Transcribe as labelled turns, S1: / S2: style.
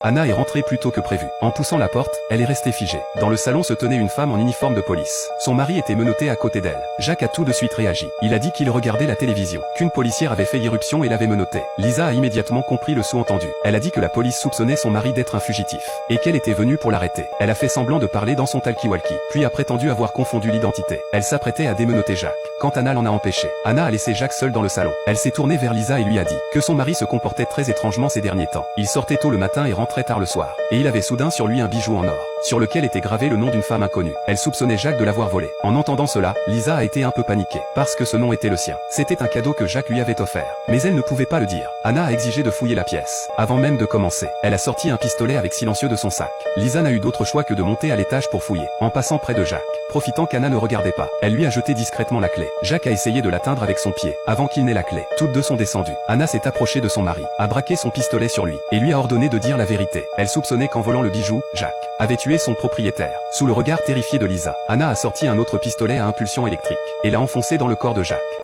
S1: Anna est rentrée plus tôt que prévu. En poussant la porte, elle est restée figée. Dans le salon se tenait une femme en uniforme de police. Son mari était menotté à côté d'elle. Jacques a tout de suite réagi. Il a dit qu'il regardait la télévision, qu'une policière avait fait irruption et l'avait menotté. Lisa a immédiatement compris le sous-entendu. Elle a dit que la police soupçonnait son mari d'être un fugitif, et qu'elle était venue pour l'arrêter. Elle a fait semblant de parler dans son talkie-walkie, puis a prétendu avoir confondu l'identité. Elle s'apprêtait à démenotter Jacques, quand Anna l'en a empêché. Anna a laissé Jacques seul dans le salon. Elle s'est tournée vers Lisa et lui a dit que son mari se comportait très étrangement ces derniers temps. Il sortait tôt le matin et rentrait tard le soir. Et il avait soudain sur lui un bijou en or, sur lequel était gravé le nom d'une femme inconnue. Elle soupçonnait Jacques de l'avoir volé. En entendant cela, Lisa a été un peu paniquée, parce que ce nom était le sien. C'était un cadeau que Jacques lui avait offert. Mais elle ne pouvait pas le dire. Anna a exigé de fouiller la pièce. Avant même de commencer, elle a sorti un pistolet avec silencieux de son sac. Lisa n'a eu d'autre choix que de monter à l'étage pour fouiller, en passant près de Jacques. Profitant qu'Anna ne regardait pas, elle lui a jeté discrètement la clé. Jacques a essayé de l'atteindre avec son pied, avant qu'il n'ait la clé. Toutes deux sont descendues. Anna s'est approchée de son mari, a braqué son pistolet sur lui, et lui a ordonné de dire la vérité. Elle soupçonnait qu'en volant le bijou, Jacques avait tué son propriétaire. Sous le regard terrifié de Lisa, Anna a sorti un autre pistolet à impulsion électrique, et l'a enfoncé dans le corps de Jacques.